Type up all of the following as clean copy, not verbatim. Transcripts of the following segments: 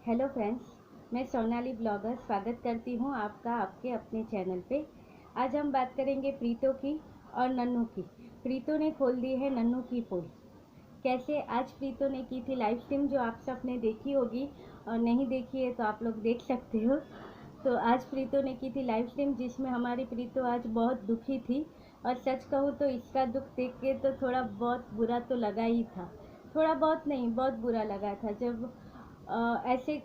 Hello friends, मैं Sonali blogger स्वागत करती हूँ आपका आपके अपने चैनल पे। आज हम बात करेंगे प्रीतो की और नन्नू की। प्रीतो ने खोल दी है नन्नू की पोल। कैसे? आज प्रीतो ने की थी लाइव स्ट्रीम, जो आप सब ने देखी होगी, और नहीं देखी है तो आप लोग देख सकते हो। तो आज प्रीतो ने की थी लाइव स्ट्रीम, जिसमें हमारी प्रीतो आज बहुत दुखी थी। और सच कहूँ तो इसका दुख देख के तो थोड़ा बहुत बुरा तो लगा ही था। थोड़ा बहुत नहीं, बहुत बुरा लगा था। जब ऐसे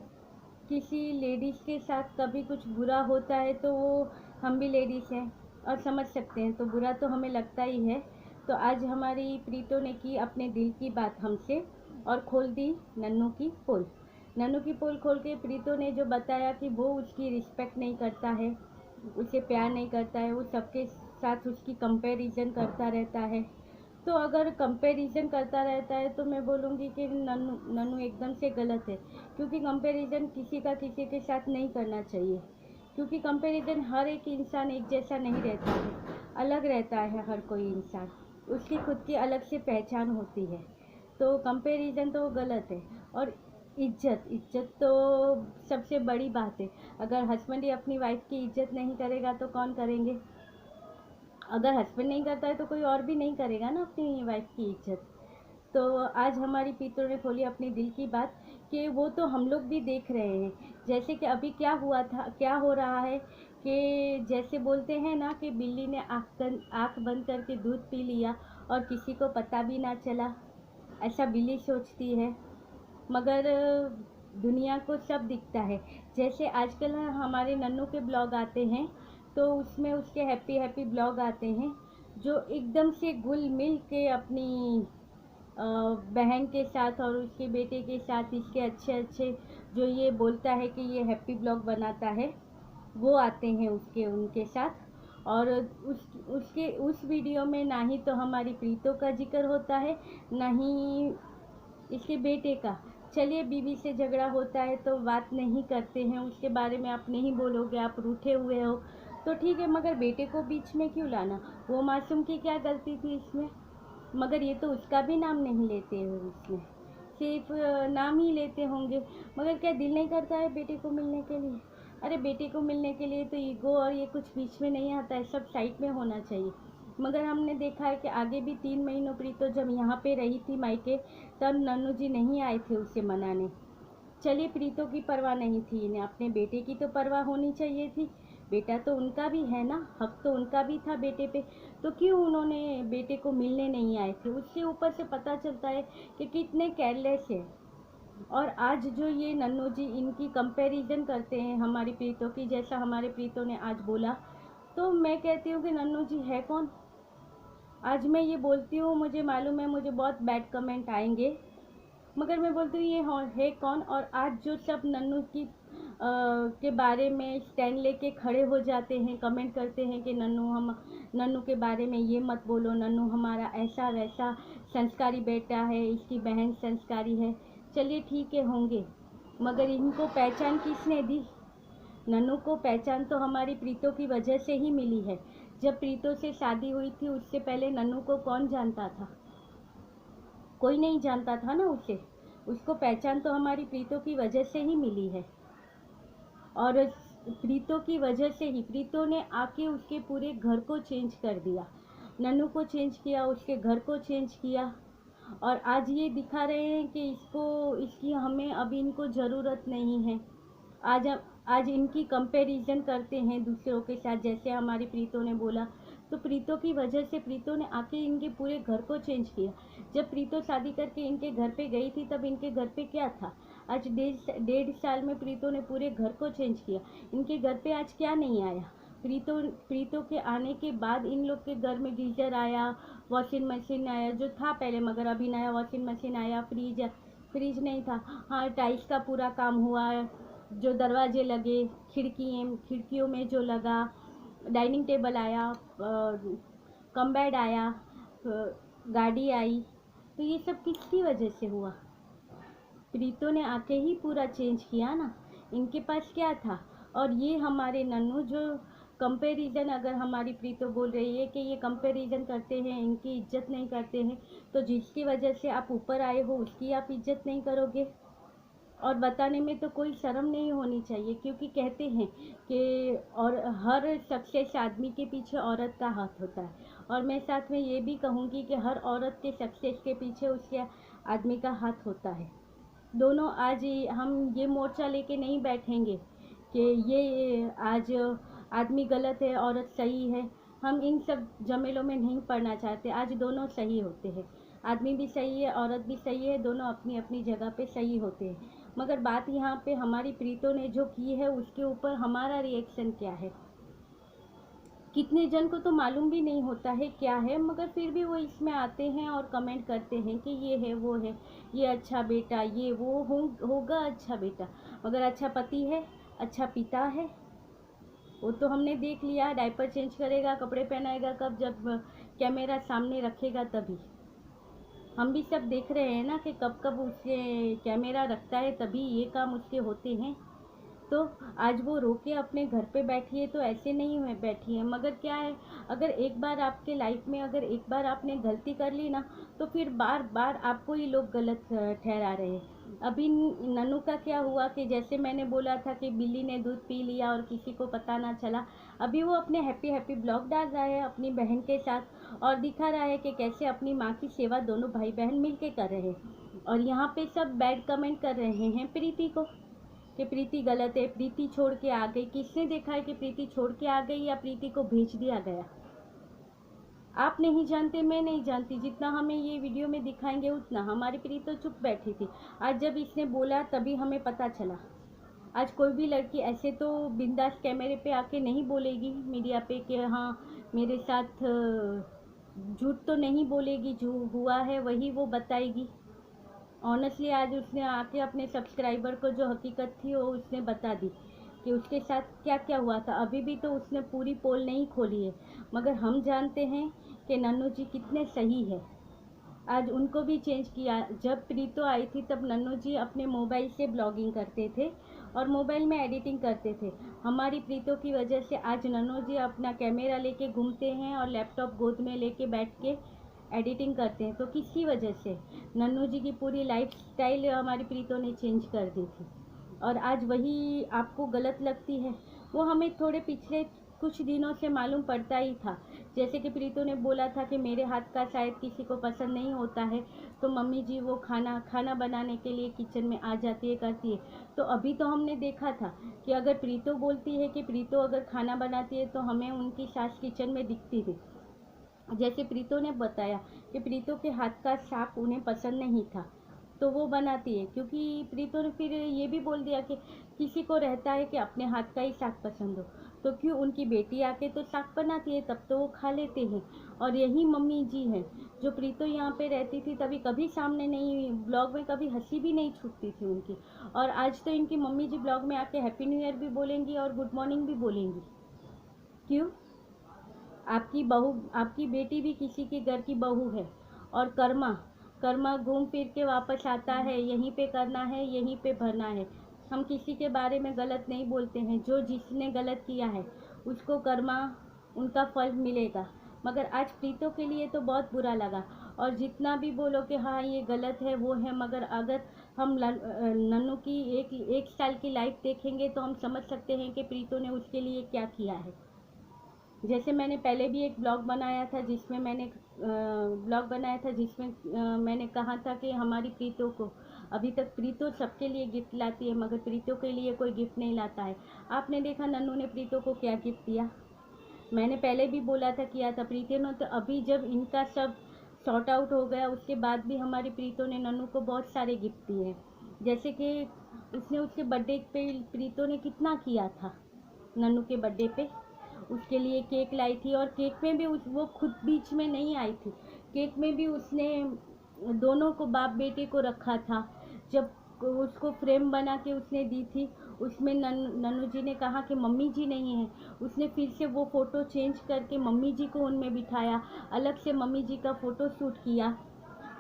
किसी लेडीज़ के साथ कभी कुछ बुरा होता है तो वो, हम भी लेडीज़ हैं और समझ सकते हैं, तो बुरा तो हमें लगता ही है। तो आज हमारी प्रीतो ने की अपने दिल की बात हमसे और खोल दी नन्नू की पोल। नन्नू की पोल खोल के प्रीतो ने जो बताया कि वो उसकी रिस्पेक्ट नहीं करता है, उसे प्यार नहीं करता है, वो सबके साथ उसकी कंपैरिजन करता रहता है। तो अगर कंपैरिजन करता रहता है तो मैं बोलूँगी कि नन्नू नन्नू एकदम से गलत है। क्योंकि कंपैरिजन किसी का किसी के साथ नहीं करना चाहिए। क्योंकि कंपैरिजन, हर एक इंसान एक जैसा नहीं रहता है, अलग रहता है हर कोई इंसान। उसकी खुद की अलग से पहचान होती है। तो कंपैरिजन तो गलत है। और इज्जत इज्जत तो सबसे बड़ी बात है। अगर हस्बैंड ही अपनी वाइफ की इज्जत नहीं करेगा तो कौन करेंगे? अगर हस्बैंड नहीं करता है तो कोई और भी नहीं करेगा ना अपनी वाइफ की इज्जत। तो आज हमारी पीतों ने खोली अपने दिल की बात कि वो तो हम लोग भी देख रहे हैं। जैसे कि अभी क्या हुआ था, क्या हो रहा है कि जैसे बोलते हैं ना कि बिल्ली ने आँख बंद करके दूध पी लिया और किसी को पता भी ना चला। ऐसा बिल्ली सोचती है, मगर दुनिया को सब दिखता है। जैसे आजकल हमारे नन्नू के ब्लॉग आते हैं, तो उसमें उसके हैप्पी हैप्पी ब्लॉग आते हैं, जो एकदम से घुल मिल के अपनी बहन के साथ और उसके बेटे के साथ, इसके अच्छे अच्छे जो ये बोलता है कि ये हैप्पी ब्लॉग बनाता है, वो आते हैं उसके उनके साथ। और उसके उस वीडियो में ना ही तो हमारी प्रीतो का जिक्र होता है, ना ही इसके बेटे का। चलिए, बीवी से झगड़ा होता है तो बात नहीं करते हैं, उसके बारे में आप नहीं बोलोगे, आप रूठे हुए हो तो ठीक है, मगर बेटे को बीच में क्यों लाना? वो मासूम की क्या गलती थी इसमें? मगर ये तो उसका भी नाम नहीं लेते हो इसमें, सिर्फ नाम ही लेते होंगे। मगर क्या दिल नहीं करता है बेटे को मिलने के लिए? अरे बेटे को मिलने के लिए तो ईगो और ये कुछ बीच में नहीं आता है, सब साइड में होना चाहिए। मगर हमने देखा है कि आगे भी 3 महीनों प्रीतो जब यहाँ पे रही थी मायके, तब नन्नू जी नहीं आए थे उसे मनाने। चलिए, प्रीतो की परवाह नहीं थी इन्हें, अपने बेटे की तो परवाह होनी चाहिए थी। बेटा तो उनका भी है ना, हक तो उनका भी था बेटे पे। तो क्यों उन्होंने बेटे को मिलने नहीं आए थे? उससे ऊपर से पता चलता है कि कितने केयरलेस है। और आज जो ये नन्नू जी इनकी कंपैरिजन करते हैं हमारी प्रीतो की, जैसा हमारे प्रीतो ने आज बोला, तो मैं कहती हूँ कि नन्नू जी है कौन? आज मैं ये बोलती हूँ, मुझे मालूम है मुझे बहुत बैड कमेंट आएंगे, मगर मैं बोलती हूँ ये है कौन? और आज जो सब नन्नू की के बारे में स्टैंड लेके खड़े हो जाते हैं, कमेंट करते हैं कि नन्नू के बारे में ये मत बोलो, नन्नू हमारा ऐसा वैसा संस्कारी बेटा है, इसकी बहन संस्कारी है। चलिए ठीक है, होंगे, मगर इनको पहचान किसने दी? नन्नू को पहचान तो हमारी प्रीतो की वजह से ही मिली है। जब प्रीतो से शादी हुई थी, उससे पहले नन्नू को कौन जानता था? कोई नहीं जानता था ना उसे। उसको पहचान तो हमारी प्रीतो की वजह से ही मिली है। और प्रीतो की वजह से ही प्रीतो ने आके उसके पूरे घर को चेंज कर दिया, नन्नू को चेंज किया, उसके घर को चेंज किया। और आज ये दिखा रहे हैं कि इसकी हमें अभी इनको ज़रूरत नहीं है। आज आज इनकी कंपैरिजन करते हैं दूसरों के साथ, जैसे हमारी प्रीतो ने बोला। तो प्रीतो की वजह से प्रीतो ने आके इनके पूरे घर को चेंज किया। जब प्रीतो शादी करके इनके घर पे गई थी, तब इनके घर पे क्या था? आज 1.5 साल में प्रीतो ने पूरे घर को चेंज किया। इनके घर पे आज क्या नहीं आया? प्रीतो के आने के बाद इन लोग के घर में गीजर आया, वॉशिंग मशीन आया, जो था पहले, मगर अभी नया वॉशिंग मशीन आया, फ्रिज नहीं था। हाँ, टाइल्स का पूरा काम हुआ, जो दरवाजे लगे, खिड़कियों में जो लगा, डाइनिंग टेबल आया, कम बेड आया, गाड़ी आई। तो ये सब किसकी वजह से हुआ? प्रीतो ने आके ही पूरा चेंज किया ना। इनके पास क्या था? और ये हमारे नन्नू जो कंपैरिजन, अगर हमारी प्रीतो बोल रही है कि ये कंपैरिजन करते हैं, इनकी इज्जत नहीं करते हैं, तो जिसकी वजह से आप ऊपर आए हो उसकी आप इज्जत नहीं करोगे? और बताने में तो कोई शर्म नहीं होनी चाहिए, क्योंकि कहते हैं कि और हर सक्सेस आदमी के पीछे औरत का हाथ होता है। और मैं साथ में ये भी कहूँगी कि हर औरत के सक्सेस के पीछे उसके आदमी का हाथ होता है। दोनों आज हम ये मोर्चा लेके नहीं बैठेंगे कि ये आज आदमी गलत है औरत सही है। हम इन सब झमेलों में नहीं पड़ना चाहते। आज दोनों सही होते हैं, आदमी भी सही है, औरत भी सही है, दोनों अपनी अपनी जगह पे सही होते हैं। मगर बात यहाँ पे हमारी प्रीतों ने जो की है उसके ऊपर हमारा रिएक्शन क्या है। कितने जन को तो मालूम भी नहीं होता है क्या है, मगर फिर भी वो इसमें आते हैं और कमेंट करते हैं कि ये है वो है, ये अच्छा बेटा, ये वो होगा अच्छा बेटा। मगर अच्छा पति है, अच्छा पिता है, वो तो हमने देख लिया। डायपर चेंज करेगा, कपड़े पहनाएगा कब, जब कैमरा सामने रखेगा तभी। हम भी सब देख रहे हैं ना कि कब कब उसके कैमरा रखता है तभी ये काम उसके होते हैं। तो आज वो रो के अपने घर पे बैठी है तो ऐसे नहीं हुए बैठी है। मगर क्या है, अगर एक बार आपके लाइफ में अगर एक बार आपने गलती कर ली ना, तो फिर बार बार आपको ही लोग गलत ठहरा रहे हैं। अभी नन्नू का क्या हुआ कि जैसे मैंने बोला था कि बिल्ली ने दूध पी लिया और किसी को पता ना चला, अभी वो अपने हैप्पी हैप्पी ब्लॉग डाल रहा है अपनी बहन के साथ और दिखा रहा है कि कैसे अपनी माँ की सेवा दोनों भाई बहन मिल के कर रहे हैं। और यहाँ पे सब बैड कमेंट कर रहे हैं प्रीति को कि प्रीति गलत है, प्रीति छोड़ के आ गई। किसने देखा है कि प्रीति छोड़ के आ गई या प्रीति को भेज दिया गया? आप नहीं जानते, मैं नहीं जानती। जितना हमें ये वीडियो में दिखाएंगे उतना। हमारी प्रीति तो चुप बैठी थी, आज जब इसने बोला तभी हमें पता चला। आज कोई भी लड़की ऐसे तो बिंदास कैमरे पे आके नहीं बोलेगी मीडिया पे कि हाँ मेरे साथ झूठ तो नहीं बोलेगी, जो हुआ है वही वो बताएगी। ऑनेस्टली आज उसने आके अपने सब्सक्राइबर को जो हकीकत थी वो उसने बता दी कि उसके साथ क्या क्या हुआ था। अभी भी तो उसने पूरी पोल नहीं खोली है, मगर हम जानते हैं कि नन्नू जी कितने सही है। आज उनको भी चेंज किया। जब प्रीतो आई थी तब नन्नू जी अपने मोबाइल से ब्लॉगिंग करते थे और मोबाइल में एडिटिंग करते थे। हमारी प्रीतो की वजह से आज नन्नू जी अपना कैमरा लेके घूमते हैं और लैपटॉप गोद में लेके बैठ के एडिटिंग करते हैं। तो किसकी वजह से? नन्नू जी की पूरी लाइफ स्टाइल हमारी प्रीतो ने चेंज कर दी थी। और आज वही आपको गलत लगती है, वो हमें थोड़े पिछले कुछ दिनों से मालूम पड़ता ही था। जैसे कि प्रीतो ने बोला था कि मेरे हाथ का शायद किसी को पसंद नहीं होता है, तो मम्मी जी वो खाना बनाने के लिए किचन में आ जाती है, करती है। तो अभी तो हमने देखा था कि अगर प्रीतो बोलती है कि प्रीतो अगर खाना बनाती है तो हमें उनकी सास किचन में दिखती थी। जैसे प्रीतो ने बताया कि प्रीतो के हाथ का साग उन्हें पसंद नहीं था, तो वो बनाती है। क्योंकि प्रीतो ने फिर ये भी बोल दिया कि किसी को रहता है कि अपने हाथ का ही साग पसंद हो, तो क्यों उनकी बेटी आके तो साग बनाती है, तब तो वो खा लेते हैं। और यही मम्मी जी हैं जो प्रीतो यहाँ पे रहती थी तभी कभी सामने नहीं, ब्लॉग में कभी हंसी भी नहीं छूटती थी उनकी। और आज तो इनकी मम्मी जी ब्लॉग में आके हैप्पी न्यू ईयर भी बोलेंगी और गुड मॉर्निंग भी बोलेंगी। क्यों? आपकी बहू, आपकी बेटी भी किसी के घर की बहू है। और कर्मा, कर्मा घूम फिर के वापस आता है, यहीं पे करना है, यहीं पे भरना है। हम किसी के बारे में गलत नहीं बोलते हैं, जो जिसने गलत किया है उसको कर्मा उनका फल मिलेगा। मगर आज प्रीतो के लिए तो बहुत बुरा लगा। और जितना भी बोलो कि हाँ ये गलत है वो है, मगर अगर हम नन्नू की एक साल की लाइफ देखेंगे तो हम समझ सकते हैं कि प्रीतो ने उसके लिए क्या किया है। जैसे मैंने पहले भी एक ब्लॉग बनाया था जिसमें मैंने कहा था कि हमारी प्रीतो को अभी तक प्रीतो सबके लिए गिफ्ट लाती है, मगर प्रीतो के लिए कोई गिफ्ट नहीं लाता है। आपने देखा नन्नू ने प्रीतो को क्या गिफ्ट दिया? मैंने पहले भी बोला था, किया था। प्रीतो ने तो अभी जब इनका सब सॉर्ट आउट हो गया उसके बाद भी हमारी प्रीतो ने नन्नू को बहुत सारे गिफ्ट दिए हैं। जैसे कि उसने उसके बर्थडे पे प्रीतो ने कितना किया था। नन्नू के बर्थडे पे उसके लिए केक लाई थी, और केक में भी वो खुद बीच में नहीं आई थी। केक में भी उसने दोनों को, बाप बेटे को रखा था। जब उसको फ्रेम बना के उसने दी थी, उसमें नन्नू जी ने कहा कि मम्मी जी नहीं है। उसने फिर से वो फ़ोटो चेंज करके मम्मी जी को उनमें बिठाया, अलग से मम्मी जी का फ़ोटो शूट किया।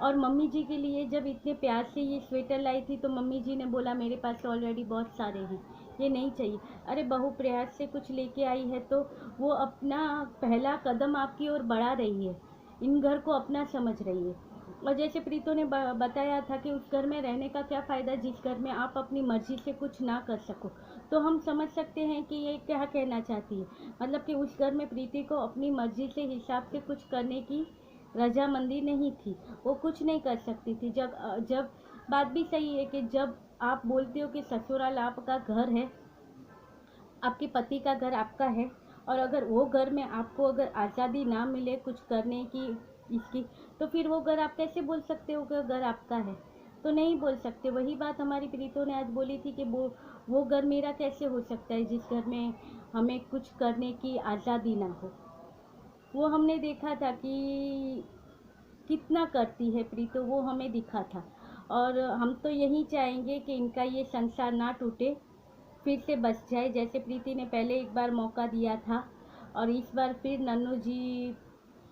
और मम्मी जी के लिए जब इतने प्यार से ये स्वेटर लाई थी तो मम्मी जी ने बोला मेरे पास ऑलरेडी बहुत सारे हैं, ये नहीं चाहिए। अरे बहू प्रयास से कुछ लेके आई है तो वो अपना पहला कदम आपकी ओर बढ़ा रही है, इन घर को अपना समझ रही है। और जैसे प्रीतो ने बताया था कि उस घर में रहने का क्या फ़ायदा जिस घर में आप अपनी मर्ज़ी से कुछ ना कर सको, तो हम समझ सकते हैं कि ये क्या कहना चाहती है। मतलब कि उस घर में प्रीति को अपनी मर्ज़ी से हिसाब से कुछ करने की रजामंदी नहीं थी, वो कुछ नहीं कर सकती थी। जब बात भी सही है कि जब आप बोलते हो कि ससुराल आपका घर है, आपके पति का घर आपका है, और अगर वो घर में आपको अगर आज़ादी ना मिले कुछ करने की इसकी, तो फिर वो घर आप कैसे बोल सकते हो कि घर आपका है? तो नहीं बोल सकते। वही बात हमारी प्रीतो ने आज बोली थी कि वो घर मेरा कैसे हो सकता है जिस घर में हमें कुछ करने की आज़ादी ना हो। वो हमने देखा था कि कितना करती है प्रीतो, वो हमें दिखा था। और हम तो यही चाहेंगे कि इनका ये संसार ना टूटे, फिर से बस जाए। जैसे प्रीति ने पहले एक बार मौका दिया था और इस बार फिर नन्नू जी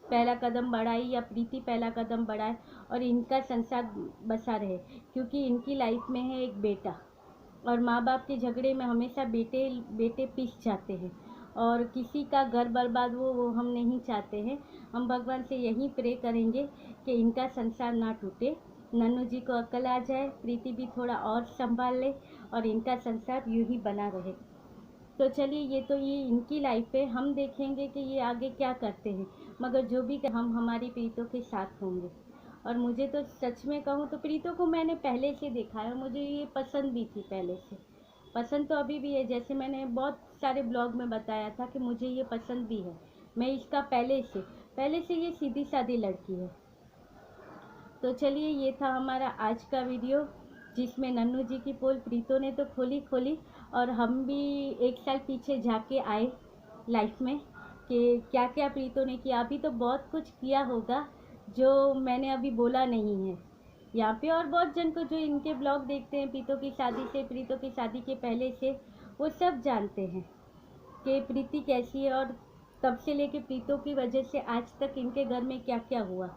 पहला कदम बढ़ाए या प्रीति पहला कदम बढ़ाए और इनका संसार बसा रहे, क्योंकि इनकी लाइफ में है एक बेटा, और माँ बाप के झगड़े में हमेशा बेटे बेटे पिस जाते हैं, और किसी का घर बर्बाद वो हम नहीं चाहते हैं। हम भगवान से यही प्रे करेंगे कि इनका संसार ना टूटे, नन्नू जी को अकल आ जाए, प्रीति भी थोड़ा और संभाल ले और इनका संसार यूं ही बना रहे। तो चलिए, ये इनकी लाइफ है, हम देखेंगे कि ये आगे क्या करते हैं, मगर जो भी हम हमारी प्रीतों के साथ होंगे। और मुझे तो सच में कहूँ तो प्रीतों को मैंने पहले से देखा है और मुझे ये पसंद भी थी पहले से। पसंद तो अभी भी है, जैसे मैंने बहुत सारे ब्लॉग में बताया था कि मुझे ये पसंद भी है। मैं इसका पहले से ये सीधी सादी लड़की है। तो चलिए, ये था हमारा आज का वीडियो जिसमें नन्नू जी की पोल प्रीतो ने तो खोली और हम भी एक साल पीछे जाके आए लाइफ में कि क्या क्या प्रीतो ने किया। अभी तो बहुत कुछ किया होगा जो मैंने अभी बोला नहीं है यहाँ पे, और बहुत जन को जो इनके ब्लॉग देखते हैं प्रीतो की शादी के पहले से, वो सब जानते हैं कि प्रीति कैसी है और तब से लेके प्रीतो की वजह से आज तक इनके घर में क्या क्या हुआ,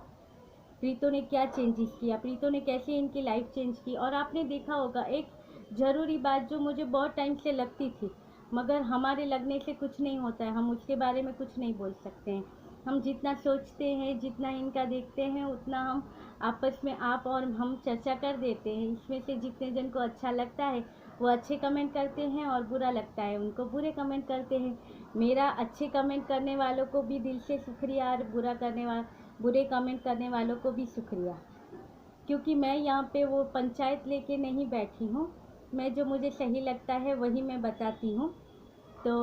प्रीतो ने क्या चेंजेस किया, प्रीतो ने कैसे इनकी लाइफ चेंज की। और आपने देखा होगा एक ज़रूरी बात जो मुझे बहुत टाइम से लगती थी, मगर हमारे लगने से कुछ नहीं होता है, हम उसके बारे में कुछ नहीं बोल सकते हैं। हम जितना सोचते हैं, जितना इनका देखते हैं, उतना हम आपस में आप और हम चर्चा कर देते हैं। इसमें से जितने जन को अच्छा लगता है वो अच्छे कमेंट करते हैं और बुरा लगता है उनको बुरे कमेंट करते हैं। मेरा अच्छे कमेंट करने वालों को भी दिल से शुक्रिया और बुरे कमेंट करने वालों को भी शुक्रिया, क्योंकि मैं यहाँ पे वो पंचायत लेके नहीं बैठी हूँ। मैं जो मुझे सही लगता है वही मैं बताती हूँ। तो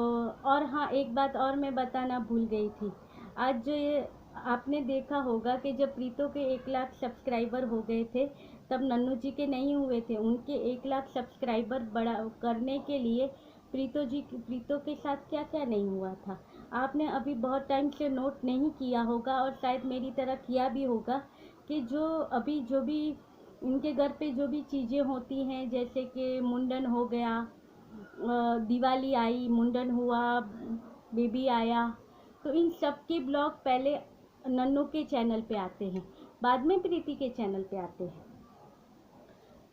और हाँ, एक बात और मैं बताना भूल गई थी। आज जो ये आपने देखा होगा कि जब प्रीतो के 1 लाख सब्सक्राइबर हो गए थे, तब नन्नू जी के नहीं हुए थे। उनके 1 लाख सब्सक्राइबर बड़ा करने के लिए प्रीतो के साथ क्या क्या नहीं हुआ था, आपने अभी बहुत टाइम से नोट नहीं किया होगा और शायद मेरी तरह किया भी होगा कि जो भी इनके घर पे जो भी चीज़ें होती हैं, जैसे कि मुंडन हो गया, दिवाली आई, मुंडन हुआ, बेबी आया, तो इन सब के ब्लॉग पहले नन्नू के चैनल पे आते हैं, बाद में प्रीति के चैनल पे आते हैं।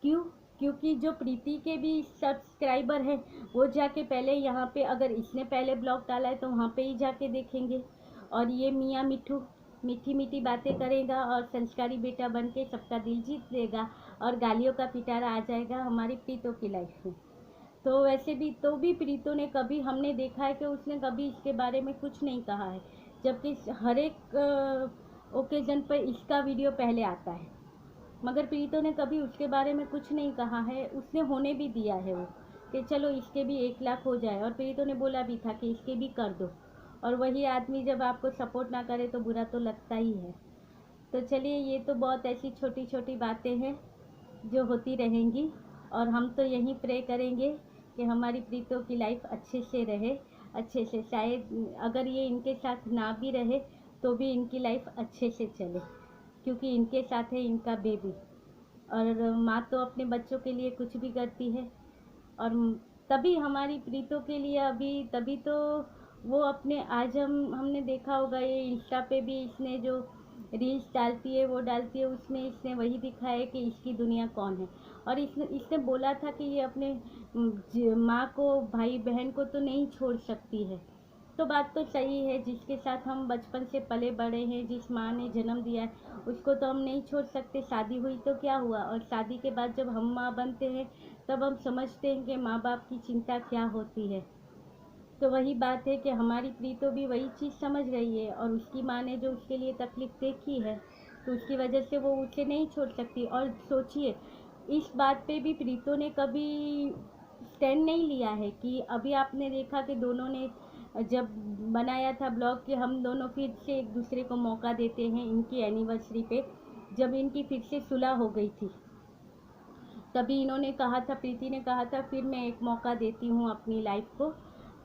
क्यों? क्योंकि जो प्रीति के भी सब्सक्राइबर हैं वो जाके पहले यहाँ पे, अगर इसने पहले ब्लॉग डाला है तो वहाँ पे ही जाके देखेंगे। और ये मियाँ मिठू मीठी मीठी बातें करेगा और संस्कारी बेटा बन के सबका दिल जीत लेगा और गालियों का पिटारा आ जाएगा हमारी प्रीतो की लाइफ में। तो वैसे भी प्रीतो ने कभी, हमने देखा है कि उसने कभी इसके बारे में कुछ नहीं कहा है, जबकि हर एक ओकेज़न पर इसका वीडियो पहले आता है, मगर प्रीतो ने कभी उसके बारे में कुछ नहीं कहा है। उसने होने भी दिया है वो कि चलो इसके भी 1 लाख हो जाए, और प्रीतो ने बोला भी था कि इसके भी कर दो। और वही आदमी जब आपको सपोर्ट ना करे तो बुरा तो लगता ही है। तो चलिए, ये तो बहुत ऐसी छोटी छोटी बातें हैं जो होती रहेंगी, और हम तो यही प्रे करेंगे कि हमारी प्रीतो की लाइफ अच्छे से रहे, अच्छे से। शायद अगर ये इनके साथ ना भी रहे तो भी इनकी लाइफ अच्छे से चले, क्योंकि इनके साथ है इनका बेबी, और माँ तो अपने बच्चों के लिए कुछ भी करती है। और तभी हमारी प्रीतो के लिए अभी, तभी तो वो अपने, आज हमने देखा होगा ये इंस्टा पे भी इसने जो रील्स डालती है वो डालती है, उसमें इसने वही दिखाया है कि इसकी दुनिया कौन है। और इसने बोला था कि ये अपने माँ को, भाई बहन को तो नहीं छोड़ सकती है। तो बात तो सही है, जिसके साथ हम बचपन से पले बड़े हैं, जिस माँ ने जन्म दिया है उसको तो हम नहीं छोड़ सकते। शादी हुई तो क्या हुआ, और शादी के बाद जब हम माँ बनते हैं तब हम समझते हैं कि माँ बाप की चिंता क्या होती है। तो वही बात है कि हमारी प्रीतो भी वही चीज़ समझ रही है, और उसकी माँ ने जो उसके लिए तकलीफ़ देखी है तो उसकी वजह से वो उसे नहीं छोड़ सकती। और सोचिए, इस बात पे भी प्रीतो ने कभी स्टैंड नहीं लिया है कि अभी आपने देखा कि दोनों ने जब बनाया था ब्लॉग कि हम दोनों फिर से एक दूसरे को मौका देते हैं इनकी एनिवर्सरी पे, जब इनकी फिर से सुलह हो गई थी तभी इन्होंने कहा था, प्रीति ने कहा था फिर मैं एक मौका देती हूँ अपनी लाइफ को।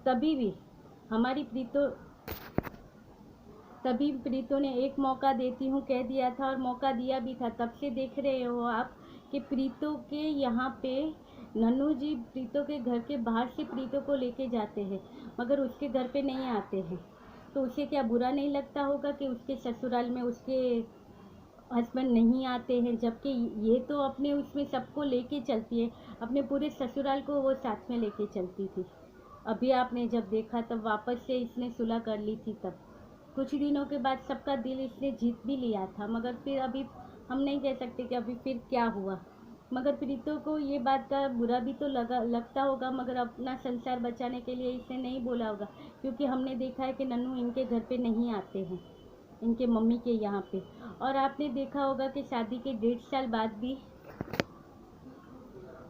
तभी भी हमारी प्रीतो ने एक मौका देती हूँ कह दिया था, और मौका दिया भी था। तब से देख रहे हो आप कि प्रीतो के यहाँ पे नन्नू जी प्रीतो के घर के बाहर से प्रीतो को लेके जाते हैं, मगर उसके घर पे नहीं आते हैं। तो उसे क्या बुरा नहीं लगता होगा कि उसके ससुराल में उसके हस्बैंड नहीं आते हैं, जबकि ये तो अपने उसमें सबको लेके चलती है, अपने पूरे ससुराल को वो साथ में लेके चलती थी। अभी आपने जब देखा तब वापस से इसने सुलह कर ली थी, तब कुछ दिनों के बाद सबका दिल इसने जीत भी लिया था। मगर फिर अभी हम नहीं कह सकते कि अभी फिर क्या हुआ। मगर प्रीतो को ये बात का बुरा भी तो लगता होगा, मगर अपना संसार बचाने के लिए इसने नहीं बोला होगा, क्योंकि हमने देखा है कि नन्नू इनके घर पे नहीं आते हैं, इनके मम्मी के यहाँ पे। और आपने देखा होगा कि शादी के 1.5 साल बाद भी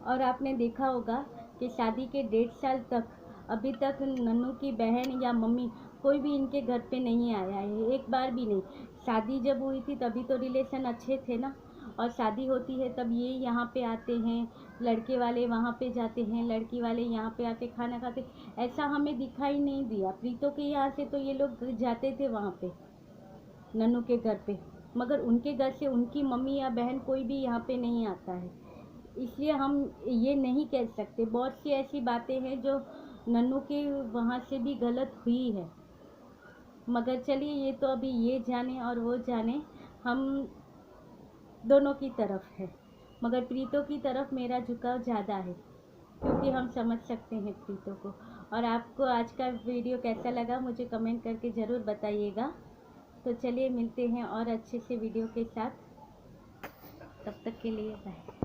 और आपने देखा होगा कि शादी के 1.5 साल तक अभी तक नन्नू की बहन या मम्मी कोई भी इनके घर पे नहीं आया है, एक बार भी नहीं। शादी जब हुई थी तभी तो रिलेशन अच्छे थे ना, और शादी होती है तब ये यहाँ पे आते हैं, लड़के वाले वहाँ पे जाते हैं, लड़की वाले यहाँ पे आके खाना खाते। ऐसा हमें दिखाई नहीं दिया। प्रीतो के यहाँ से तो ये लोग जाते थे वहाँ पे नन्नू के घर पे, मगर उनके घर से उनकी मम्मी या बहन कोई भी यहाँ पे नहीं आता है। इसलिए हम ये नहीं कह सकते। बहुत सी ऐसी बातें हैं जो नन्नू के वहाँ से भी गलत हुई है। मगर चलिए, ये तो अभी ये जाने और वो जाने, हम दोनों की तरफ है, मगर प्रीतो की तरफ मेरा झुकाव ज़्यादा है, क्योंकि हम समझ सकते हैं प्रीतो को। और आपको आज का वीडियो कैसा लगा मुझे कमेंट करके ज़रूर बताइएगा। तो चलिए मिलते हैं और अच्छे से वीडियो के साथ, तब तक के लिए बाय।